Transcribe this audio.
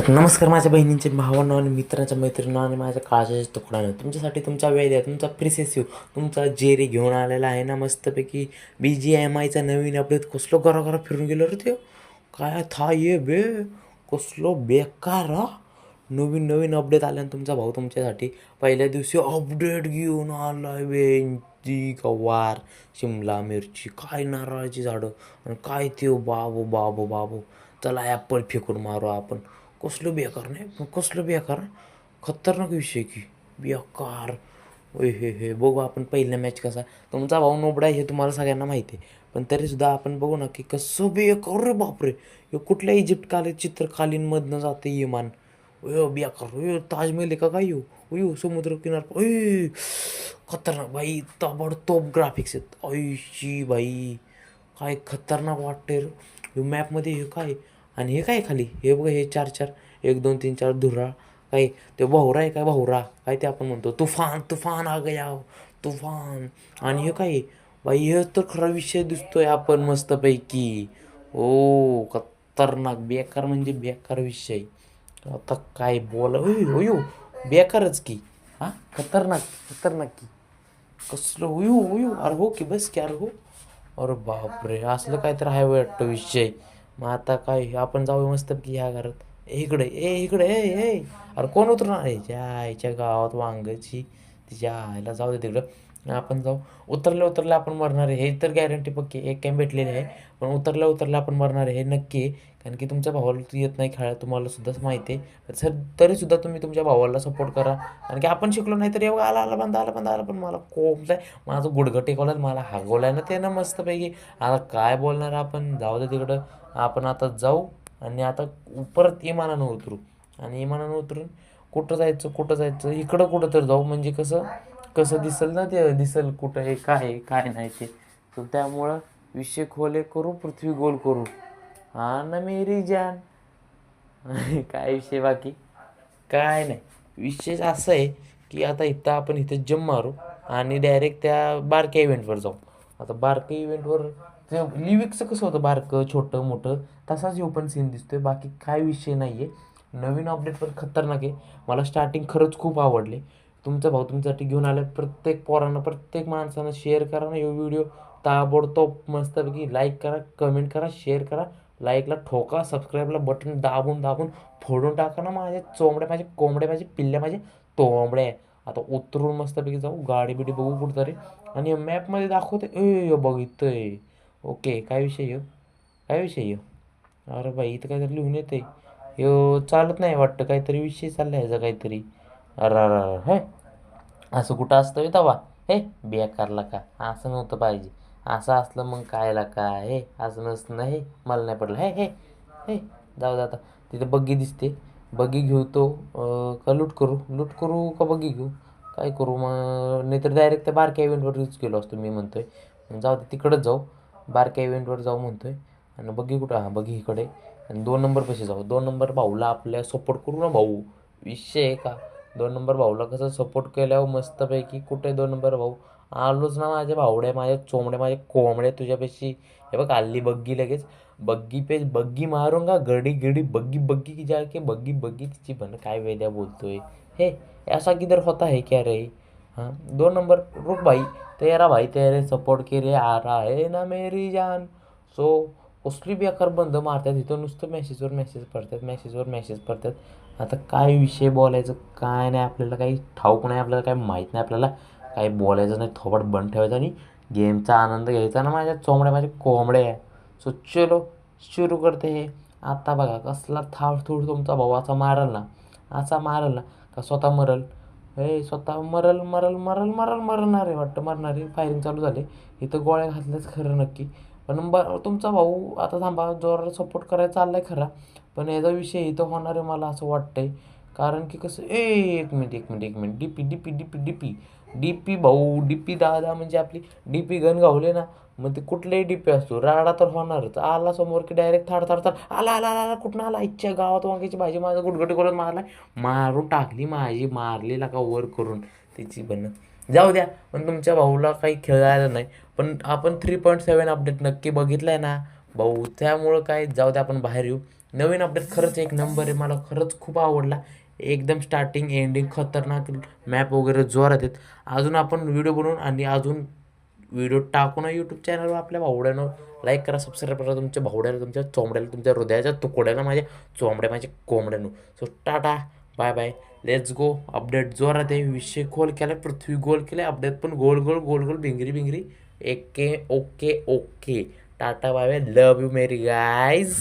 तर नमस्कार माझ्या बहिणींचे भावांनो आणि मित्रांच्या मैत्रिणींनो आणि माझ्या काळजाच्या तुकड्यानं तुमच्यासाठी तुमचा वेळ द्या तुमचा प्रिसेसिव्ह तुमचा जेरी घेऊन आलेला आहे ना मस्तपैकी BGMIचा नवीन अपडेट कसलो घरा फिरून गेलो रे ते काय था ये बे कसलो बेकार हा नवीन नवीन अपडेट आल्यानं तुमचा भाऊ तुमच्यासाठी पहिल्या दिवशी अपडेट घेऊन आलाय बेंची गवार शिमला मिरची काय नारळाची झाडं आणि काय ते बाबू बाबू बाबू चला ॲपल फेकून मारू आपण कसलं बेकार नाही पण कसलं बेकार खतरनाक विषय की बेकार ओय हे बघू आपण पहिल्या मॅच कसा तुमचा भाऊ नोबडा आहे हे तुम्हाला सगळ्यांना माहिती आहे पण तरीसुद्धा आपण बघू ना की कसं बेकार रे बापरे हे कुठल्या इजिप्तकालीन चित्रकालीनमधनं जाते इमान बेकार ताजमहल आहे का काय येऊ समुद्र किनार खतरनाक भाई ताबडतोब ग्राफिक्स आहेत ऐशी भाई काय खतरनाक वाटते मॅपमध्ये हे काय आणि हे काय खाली हे बघा हे चार चार 1 2 3 4 धुरा काय ते भावरा आहे काय भावरा काय ते आपण म्हणतो तुफान तुफान आ गया तुफान आणि हे काय बाई हे तर खरा विषय दिसतोय आपण मस्तपैकी ओ खतरनाक बेकार म्हणजे बेकार विषय आता काय बोला होयो बेकारच की हां खतरनाक खतरनाक की कसलं होयो अरे हो की बस की अरे हो अरे बापरे असलं काय तर आहे वाटतं विषय मग आता काय आपण जाऊ मस्तपैकी ह्या घरात इकडे ए अरे कोण उतरणार आईच्या गावात वांगची तिच्या आईला जाऊ दे तिकडं आपण जाऊ उतरल्या आपण मरणार आहे हे तर गॅरंटी पक्की एक काय भेटलेली आहे पण उतरल्या आपण मरणार आहे हे नक्की आहे कारण की तुमच्या भावाला येत नाही खेळायला तुम्हाला सुद्धाच माहिती आहे सर तरीसुद्धा तुम्ही तुमच्या भावाला सपोर्ट करा कारण की आपण शिकलो नाही तर एवढं आला पण मला कोपलं आहे माझं गुडघं टेकवलं मला हागवलं आहे ना ते ना मस्तपैकी आता काय बोलणार आपण जाऊ दे तिकडं आपण आता जाऊ आणि आता परत इमानानं उतरू आणि इमानानं उतरून कुठं जायचं इकडं कुठं तर जाऊ म्हणजे कसं दिसेल ना ते दिसेल कुठं आहे काय नाही ते तर त्यामुळं विषय खोले करू पृथ्वी गोल करू हा ना मेरी जान काय विषय बाकी काय नाही विशेष असं आहे की आता आपण इथं जम मारू आणि डायरेक्ट त्या बारक्या इव्हेंटवर जाऊ आता बारक्या इव्हेंटवर ते लिविक्सचं कसं होतं बारकं छोटं मोठं तसाच हे पण सीन दिसतोय बाकी काय विषय नाही आहे नवीन अपडेट पण खतरनाक आहे मला स्टार्टिंग खरंच खूप आवडले तुमचा भाऊ तुमच्यासाठी घेऊन आला प्रत्येक पोरांना प्रत्येक माणसानं शेअर करा ना हे व्हिडिओ ताबडतोब मस्तपैकी लाईक करा कमेंट करा शेअर करा लाईकला ठोका सबस्क्राईबला बटन दाबून फोडून टाका ना माझ्या चोंबड्या माझे कोंबड्या माझे पिल्ल्या माझे तोंबड्या आता उतरून मस्तपैकी जाऊ गाडी बिडी बघू कुठंतरी आणि मॅपमध्ये दाखवते बघितंय ओके काय विषय यो अरे बाई इथं काहीतरी लिहून येते यो चालत नाही वाटतं काहीतरी विषय चालला ह्याचा काहीतरी अरे हे असं कुठं असतं तवा हे बेकारला का असं नव्हतं पाहिजे असं असलं मग कायला काय हे असं नसतं हे मला नाही पडलं हे जाऊ आता तिथं बग्गी दिसते बग्गी घेऊ तो का लूट करू का बग्गी घेऊ काय करू मग नाहीतर डायरेक्ट त्या बारक्या इव्हेंटवर यूज केलो असतो मी म्हणतोय जाऊ दे तिकडंच जाऊ बारक्या इव्हेंटवर जाऊ म्हणतोय आणि बग्गी कुठं हां बग्गी इकडे आणि 2 नंबर पैसे जाऊ 2 नंबर भाऊला आपल्या सपोर्ट करू ना भाऊ विषय आहे का 2 नंबर भाऊला कसं सपोर्ट केल्यावर मस्तपैकी कुठे 2 नंबर भाऊ आलोच ना माझ्या भावड्या माझ्या चोंबड्या माझ्या कोंबड्या तुझ्यापेशी हे बघ आली बग्गी लगेच बग्गी मारूंगा गडी बग्गी की जाके बग्गी तिची पण काय वेद्या बोलतोय हे ऐसा किधर होता है क्या रे हाँ 2 नंबर रुक भाई तेरा भाई तेरे सपोर्ट के लिए आ रहा है ना मेरी जान सो कसली बेकार बंद मारतात इथं नुसतं मेसेजवर मेसेज पडतात आता काय विषय बोलायचं काय नाही आपल्याला काही ठाऊक नाही आपल्याला काय माहीत नाही आपल्याला काही बोलायचं नाही थोबड बंद ठेवायचं आणि गेमचा आनंद घ्यायचा ना माझ्या चोंबड्या माझ्या कोंबड्या आहे सो चलो सुरू करते हे आता बघा कसला थोड तुमचा भाऊ असा मारल ना का स्वतः मरल हे स्वतः मरणार आहे वाटतं मरणार आहे फायरिंग चालू झाले इथं गोळ्या घातल्याच खरं नक्की पण तुमचा भाऊ आता थांबा जोराला सपोर्ट करायला चाललाय खरा पण याचा विषय इथं होणार आहे मला असं वाटतंय कारण की कसं एक मिनिट डीपी भाऊ डीपी दादा म्हणजे आपली डीपी गन गावले ना मग ते कुठलेही डीपी असतो राडा तर होणारच आला समोर की डायरेक्ट थाड आला कुठं आला इच्छा गावात वांग्याची भाजी माझं गुटगुटी करून मारून टाकली माझी मारलेला का वर करून त्याची बन जाऊ द्या पण तुमच्या भाऊला काही खेळायला नाही पण आपण 3.7 अपडेट नक्की बघितलं आहे ना भाऊ त्यामुळं काय जाऊ द्या आपण बाहेर येऊ नवीन अपडेट खरंच एक नंबर आहे. मला खरंच खूप आवडला. एकदम स्टार्टिंग एंडिंग खतरनाक, मॅप वगैरे जोरात आहेत. अजून आपण व्हिडिओ बनवून आणि अजून व्हिडिओ टाकू ना यूट्यूब चॅनलवर आपल्या भावड्यानं. लाईक करा, सबस्क्राईब करा. तुमच्या भावड्याला, तुमच्या चोंबड्याला, तुमच्या हृदयाच्या तुकड्याला, माझ्या चोंबड्या, माझ्या कोंबड्यानं. So tata, bye bye, let's go. Update जोरात आहे. विषय खोल केला, पृथ्वी गोल केला, अपडेट पण गोल गोल गोल गोल, भिंगरी भिंगरी. एके okay okay. Tata bye bye, love you मेरी गाईज.